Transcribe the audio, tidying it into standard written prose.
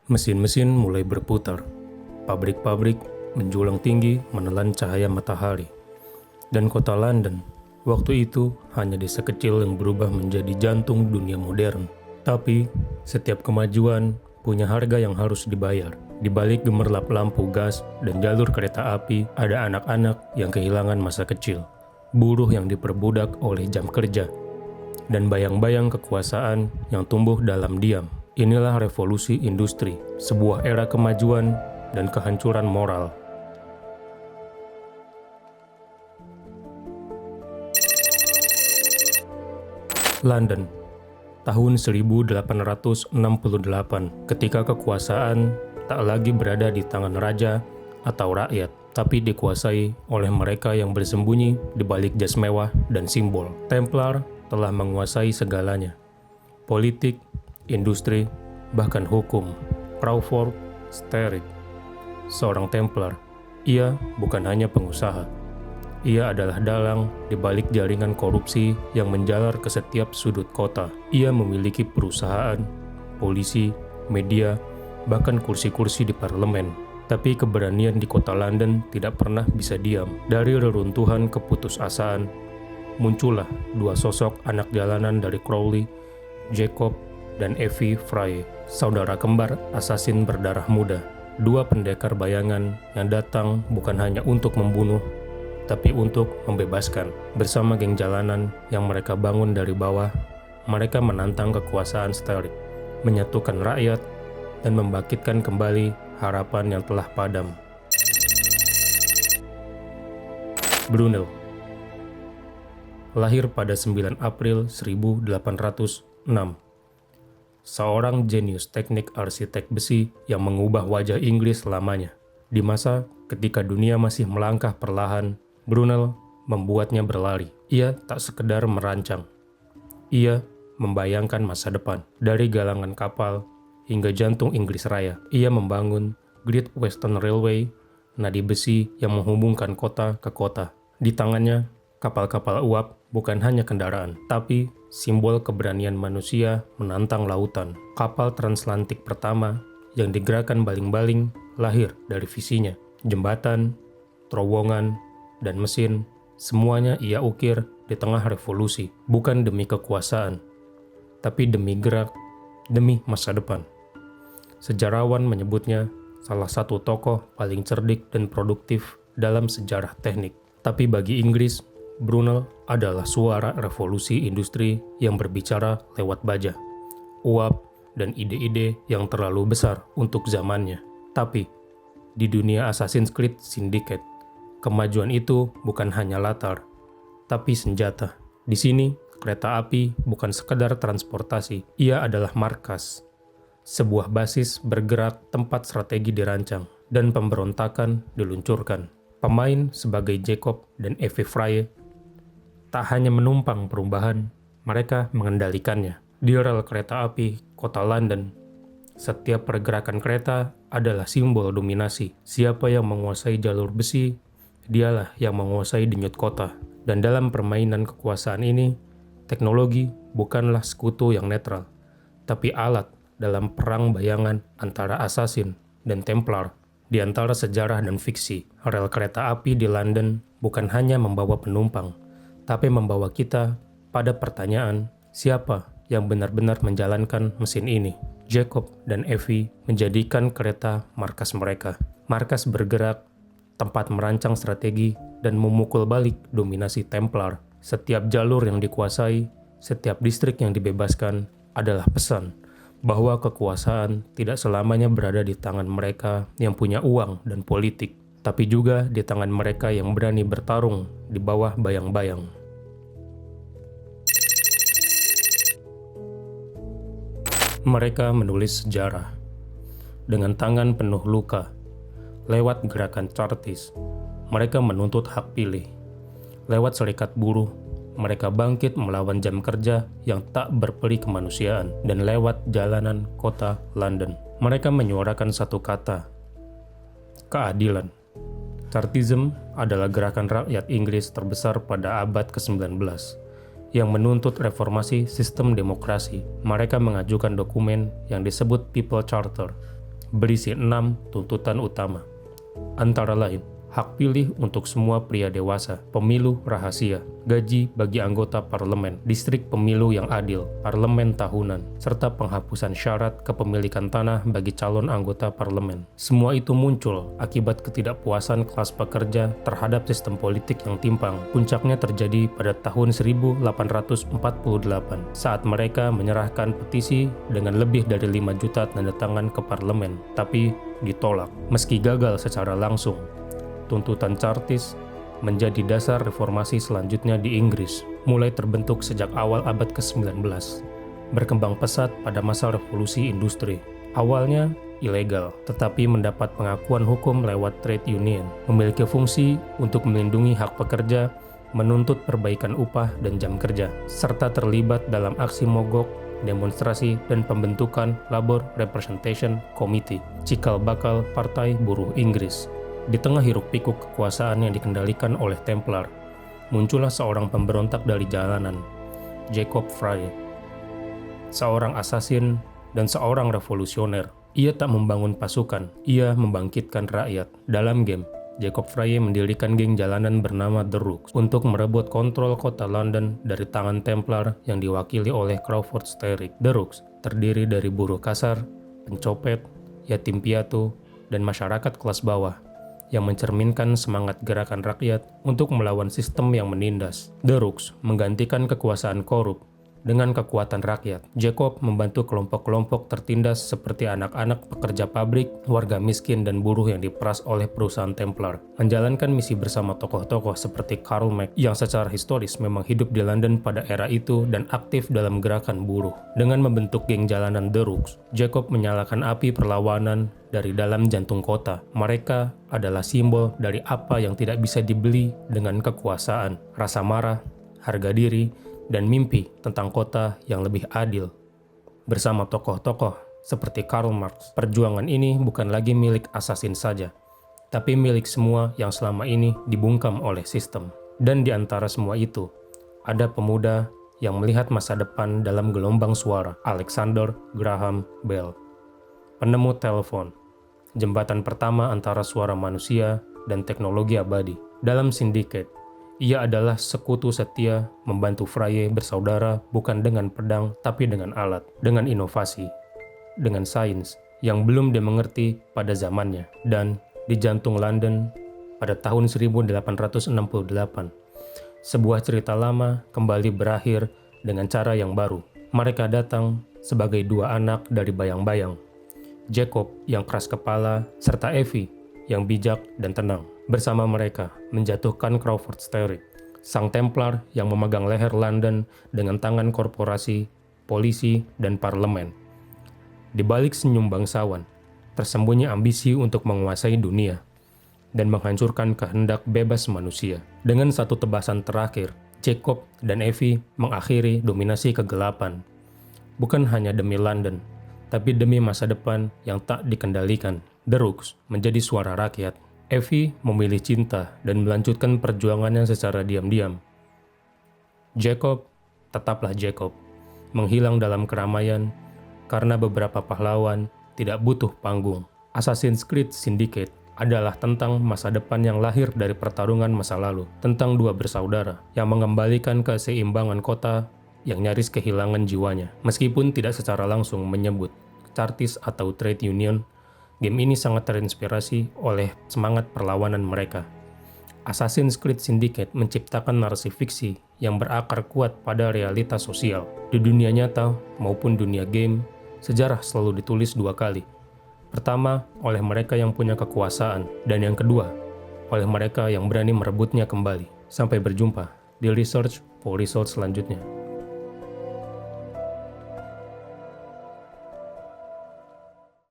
Mesin-mesin mulai berputar. Pabrik-pabrik menjulang tinggi menelan cahaya matahari. Dan kota London, waktu itu hanya desa kecil yang berubah menjadi jantung dunia modern. Tapi, setiap kemajuan punya harga yang harus dibayar. Di balik gemerlap lampu gas dan jalur kereta api, ada anak-anak yang kehilangan masa kecil. Buruh yang diperbudak oleh jam kerja. Dan bayang-bayang kekuasaan yang tumbuh dalam diam. Inilah revolusi industri, sebuah era kemajuan dan kehancuran moral. London, tahun 1868, ketika kekuasaan tak lagi berada di tangan raja atau rakyat, tapi dikuasai oleh mereka yang bersembunyi di balik jas mewah dan simbol. Templar telah menguasai segalanya. Politik, industri, bahkan hukum. Crawford Sterritt, seorang Templar. Ia bukan hanya pengusaha. Ia adalah dalang di balik jaringan korupsi yang menjalar ke setiap sudut kota. Ia memiliki perusahaan, polisi, media, bahkan kursi-kursi di parlemen. Tapi keberanian di kota London tidak pernah bisa diam. Dari reruntuhan keputusasaan, muncullah dua sosok anak jalanan dari Crowley, Jacob dan Evie Frye, saudara kembar asasin berdarah muda. Dua pendekar bayangan yang datang bukan hanya untuk membunuh, tapi untuk membebaskan. Bersama geng jalanan yang mereka bangun dari bawah, mereka menantang kekuasaan Sterritt, menyatukan rakyat, dan membangkitkan kembali harapan yang telah padam. Brunel lahir pada 9 April 1806. Seorang jenius teknik arsitek besi yang mengubah wajah Inggris selamanya. Di masa ketika dunia masih melangkah perlahan, Brunel membuatnya berlari. Ia tak sekedar merancang. Ia membayangkan masa depan. Dari galangan kapal hingga jantung Inggris Raya, ia membangun Great Western Railway, nadi besi yang menghubungkan kota ke kota. Di tangannya, kapal-kapal uap bukan hanya kendaraan, tapi simbol keberanian manusia menantang lautan. Kapal transatlantik pertama yang digerakkan baling-baling lahir dari visinya. Jembatan, terowongan, dan mesin, semuanya ia ukir di tengah revolusi. Bukan demi kekuasaan, tapi demi gerak, demi masa depan. Sejarawan menyebutnya salah satu tokoh paling cerdik dan produktif dalam sejarah teknik. Tapi bagi Inggris, Brunel adalah suara revolusi industri yang berbicara lewat baja, uap, dan ide-ide yang terlalu besar untuk zamannya. Tapi, di dunia Assassin's Creed Syndicate, kemajuan itu bukan hanya latar, tapi senjata. Di sini, kereta api bukan sekedar transportasi, ia adalah markas. Sebuah basis bergerak tempat strategi dirancang, dan pemberontakan diluncurkan. Pemain sebagai Jacob dan Evie Frye tak hanya menumpang perubahan, mereka mengendalikannya. Di rel kereta api kota London, setiap pergerakan kereta adalah simbol dominasi. Siapa yang menguasai jalur besi, dialah yang menguasai denyut kota. Dan dalam permainan kekuasaan ini, teknologi bukanlah sekutu yang netral, tapi alat dalam perang bayangan antara assassin dan Templar. Di antara sejarah dan fiksi, rel kereta api di London bukan hanya membawa penumpang, tapi membawa kita pada pertanyaan, siapa yang benar-benar menjalankan mesin ini? Jacob dan Evie menjadikan kereta markas mereka. Markas bergerak, tempat merancang strategi, dan memukul balik dominasi Templar. Setiap jalur yang dikuasai, setiap distrik yang dibebaskan adalah pesan bahwa kekuasaan tidak selamanya berada di tangan mereka yang punya uang dan politik, tapi juga di tangan mereka yang berani bertarung di bawah bayang-bayang. Mereka menulis sejarah dengan tangan penuh luka. Lewat gerakan Chartist, mereka menuntut hak pilih. Lewat serikat buruh, mereka bangkit melawan jam kerja yang tak berperi kemanusiaan. Dan lewat jalanan kota London, mereka menyuarakan satu kata, keadilan. Chartism adalah gerakan rakyat Inggris terbesar pada abad ke-19 yang menuntut reformasi sistem demokrasi. Mereka mengajukan dokumen yang disebut People Charter, berisi 6 tuntutan utama. Antara lain, hak pilih untuk semua pria dewasa, pemilu rahasia, gaji bagi anggota parlemen, distrik pemilu yang adil, parlemen tahunan, serta penghapusan syarat kepemilikan tanah bagi calon anggota parlemen. Semua itu muncul akibat ketidakpuasan kelas pekerja terhadap sistem politik yang timpang. Puncaknya terjadi pada tahun 1848 saat mereka menyerahkan petisi dengan lebih dari 5 juta tanda tangan ke parlemen, tapi ditolak. Meski gagal secara langsung, tuntutan Chartist menjadi dasar reformasi selanjutnya di Inggris, mulai terbentuk sejak awal abad ke-19. Berkembang pesat pada masa revolusi industri. Awalnya ilegal, tetapi mendapat pengakuan hukum lewat trade union, memiliki fungsi untuk melindungi hak pekerja, menuntut perbaikan upah dan jam kerja, serta terlibat dalam aksi mogok, demonstrasi, dan pembentukan Labour Representation Committee, cikal bakal Partai Buruh Inggris. Di tengah hiruk-pikuk kekuasaan yang dikendalikan oleh Templar, muncullah seorang pemberontak dari jalanan, Jacob Frye. Seorang asasin dan seorang revolusioner. Ia tak membangun pasukan, ia membangkitkan rakyat. Dalam game, Jacob Frye mendirikan geng jalanan bernama The Rooks untuk merebut kontrol kota London dari tangan Templar yang diwakili oleh Crawford Sterrick. The Rooks terdiri dari buruh kasar, pencopet, yatim piatu, dan masyarakat kelas bawah yang mencerminkan semangat gerakan rakyat untuk melawan sistem yang menindas. The Rooks menggantikan kekuasaan korup dengan kekuatan rakyat. Jacob membantu kelompok-kelompok tertindas seperti anak-anak pekerja pabrik, warga miskin, dan buruh yang diperas oleh perusahaan Templar. Menjalankan misi bersama tokoh-tokoh seperti Karl Marx yang secara historis memang hidup di London pada era itu dan aktif dalam gerakan buruh. Dengan membentuk geng jalanan The Rooks, Jacob menyalakan api perlawanan dari dalam jantung kota. Mereka adalah simbol dari apa yang tidak bisa dibeli dengan kekuasaan, rasa marah, harga diri, dan mimpi tentang kota yang lebih adil. Bersama tokoh-tokoh seperti Karl Marx, perjuangan ini bukan lagi milik asasin saja, tapi milik semua yang selama ini dibungkam oleh sistem. Dan di antara semua itu, ada pemuda yang melihat masa depan dalam gelombang suara, Alexander Graham Bell. Penemu telepon, jembatan pertama antara suara manusia dan teknologi abadi. Dalam Syndicate, ia adalah sekutu setia membantu Frye bersaudara bukan dengan pedang tapi dengan alat, dengan inovasi, dengan sains yang belum dimengerti pada zamannya. Dan di jantung London pada tahun 1868, sebuah cerita lama kembali berakhir dengan cara yang baru. Mereka datang sebagai dua anak dari bayang-bayang, Jacob yang keras kepala serta Evie yang bijak dan tenang. Bersama mereka menjatuhkan Crawford Sterrick, sang Templar yang memegang leher London dengan tangan korporasi, polisi, dan parlemen. Di balik senyum bangsawan, tersembunyi ambisi untuk menguasai dunia dan menghancurkan kehendak bebas manusia. Dengan satu tebasan terakhir, Jacob dan Evie mengakhiri dominasi kegelapan, bukan hanya demi London, tapi demi masa depan yang tak dikendalikan. The Rooks menjadi suara rakyat. Evie memilih cinta dan melanjutkan perjuangannya secara diam-diam. Jacob tetaplah Jacob, menghilang dalam keramaian karena beberapa pahlawan tidak butuh panggung. Assassin's Creed Syndicate adalah tentang masa depan yang lahir dari pertarungan masa lalu, tentang dua bersaudara yang mengembalikan keseimbangan kota yang nyaris kehilangan jiwanya. Meskipun tidak secara langsung menyebut Chartist atau trade union, game ini sangat terinspirasi oleh semangat perlawanan mereka. Assassin's Creed Syndicate menciptakan narasi fiksi yang berakar kuat pada realitas sosial. Di dunia nyata maupun dunia game, sejarah selalu ditulis dua kali. Pertama, oleh mereka yang punya kekuasaan, dan yang kedua, oleh mereka yang berani merebutnya kembali. Sampai berjumpa di Research for Results selanjutnya.